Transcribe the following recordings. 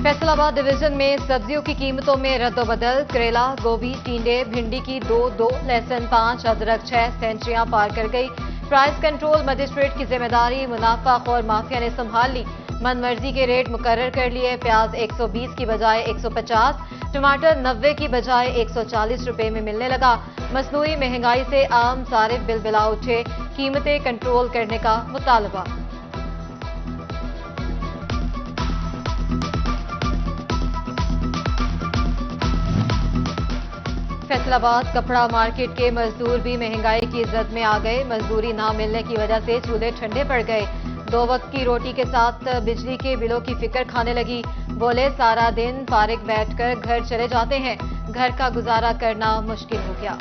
फैसल आबाद डिवीजन में सब्जियों की कीमतों में रद्दोबदल। करेला, गोभी, टिंडे, भिंडी की 2, लहसुन 5, अदरक 6 सेंचुरियां पार कर गई। प्राइस कंट्रोल मजिस्ट्रेट की जिम्मेदारी मुनाफाखोर माफिया ने संभाल ली। मनमर्जी के रेट मुकर्रर कर लिए। प्याज 120 की बजाय 150, टमाटर 90 की बजाय 140 रुपए में मिलने लगा। मसनूई महंगाई से आम सारिफ बिलबिला उठे। कीमतें कंट्रोल करने का मुतालबा। फैसलाबाद कपड़ा मार्केट के मजदूर भी महंगाई की जद में आ गए। मजदूरी ना मिलने की वजह से चूल्हे ठंडे पड़ गए। 2 वक्त की रोटी के साथ बिजली के बिलों की फिक्र खाने लगी। बोले सारा दिन फारिग बैठकर घर चले जाते हैं। घर का गुजारा करना मुश्किल हो गया।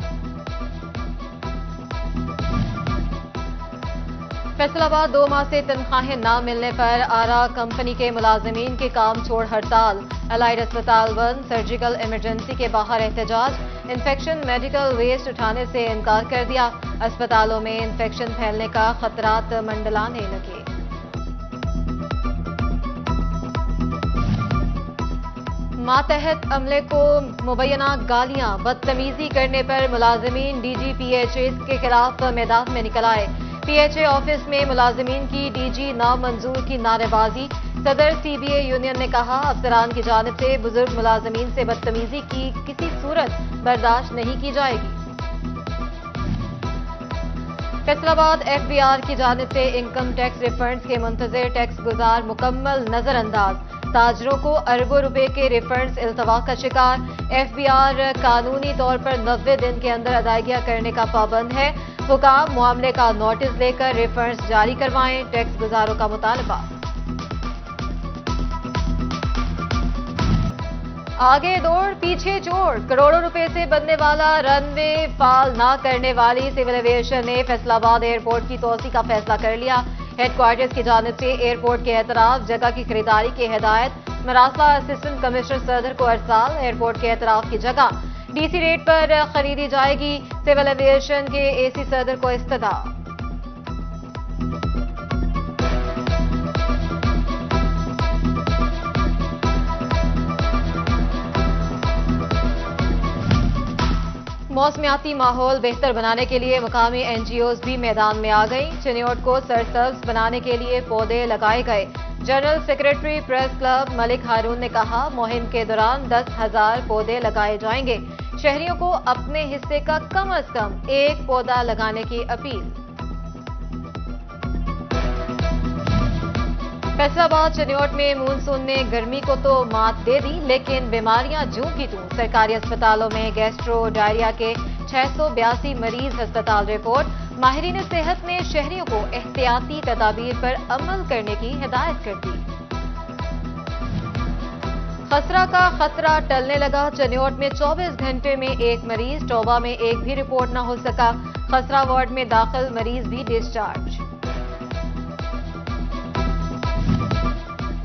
फैसलाबाद 2 माह से तनख्वाहें ना मिलने पर आरा कंपनी के मुलाजमीन के काम छोड़ हड़ताल। अलाइड अस्पताल बंद, सर्जिकल इमरजेंसी के बाहर एहतजाज। इंफेक्शन मेडिकल वेस्ट उठाने से इनकार कर दिया। अस्पतालों में इंफेक्शन फैलने का खतरात मंडलाने लगे। मातहत अमले को मुबैना गालियां, बदतमीजी करने पर मुलाजमीन DGPHA के खिलाफ मैदान में निकल आए। PHA ऑफिस में मुलाजमीन की DG नामंजूर की नारेबाजी। सदर CBA यूनियन ने कहा अफसरान की जानिब से बुजुर्ग मुलाजमीन से बदतमीजी की किसी सूरत बर्दाश्त नहीं की जाएगी। फैसलाबाद FBR की जानिब से इनकम टैक्स रिफंड्स के मुंतजर टैक्स गुजार मुकम्मल नजरअंदाज। ताजरों को अरबों रुपए के रिफंड्स इल्तवा का शिकार। FBR कानूनी तौर पर 90 दिन के अंदर अदायगियां करने का पाबंद है। हुकाम मामले का नोटिस देकर रिफंड्स जारी करवाएं। टैक्स गुजारों का मुतालबा। आगे दौड़ पीछे चोर। करोड़ों रुपए से बनने वाला रनवे फाल ना करने वाली सिविल एविएशन ने फैसलाबाद एयरपोर्ट की तोसी का फैसला कर लिया। हेडक्वार्टर्स की जानिब से एयरपोर्ट के एतराफ जगह की खरीदारी की हिदायत। मरासला असिस्टेंट कमिश्नर सदर को अरसाल। एयरपोर्ट के एतराफ की जगह DC रेट पर खरीदी जाएगी। सिविल एविएशन के AC सदर को इस्तदा। मौसमियाती माहौल बेहतर बनाने के लिए मुकामी NGOs भी मैदान में आ गई। चिन्योट को सरसब्ज बनाने के लिए पौधे लगाए गए। General secretary press club Malik Haroon ने कहा मुहिम के दौरान 10,000 पौधे लगाए जाएंगे। शहरियों को अपने हिस्से का कम से कम 1 पौधा लगाने की अपील। फैसलाबाद चिन्योट में मानसून ने गर्मी को तो मात दे दी, लेकिन बीमारियां जूं की तूं। सरकारी अस्पतालों में गैस्ट्रो डायरिया के 682 मरीज अस्पताल रिपोर्ट। माहिरीन सेहत ने शहरियों को एहतियाती तदाबीर पर अमल करने की हिदायत कर दी। खसरा का खतरा टलने लगा। चिन्योट में 24 घंटे में 1 मरीज, टोबा में 1 भी रिपोर्ट न हो सका। खसरा वार्ड में दाखिल मरीज भी डिस्चार्ज।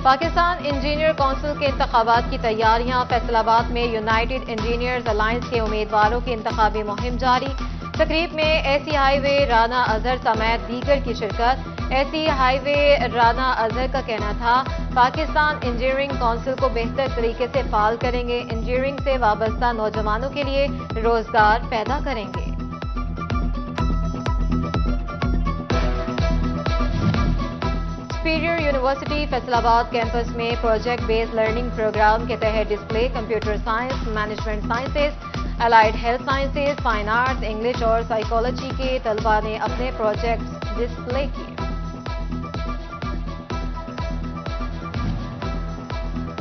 पाकिस्तान इंजीनियर काउंसिल के इंतखाबात की तैयारियां। फैसलाबाद में यूनाइटेड इंजीनियर्स अलायंस के उम्मीदवारों की इंतखाबी मुहिम जारी। तकरीब में एसी हाईवे राना अजहर समेत दीगर की शिरकत। एसी हाईवे राना अजहर का कहना था पाकिस्तान इंजीनियरिंग काउंसिल को बेहतर तरीके से फाल करेंगे। इंजीनियरिंग से वाबस्ता नौजवानों के लिए रोजगार पैदा करेंगे। सुपीरियर यूनिवर्सिटी फैसलाबाद कैंपस में प्रोजेक्ट बेस्ड लर्निंग प्रोग्राम के तहत display computer science, management sciences, allied health sciences, fine arts, English और साइकोलॉजी के तलबा ने अपने प्रोजेक्ट्स डिस्प्ले किए।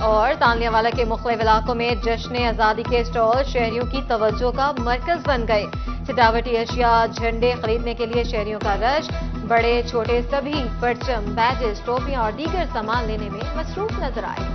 और तालियांवाला के मुख्तलिफ इलाकों में जश्न आज़ादी के स्टॉल शहरियों की तवज्जो का मरकज बन गए। सजावटी अशिया, झंडे खरीदने के लिए शहरियों का रश। बड़े छोटे सभी परचम, बैजेस, टोपियां और दीगर सामान लेने में मसरूफ नजर आए।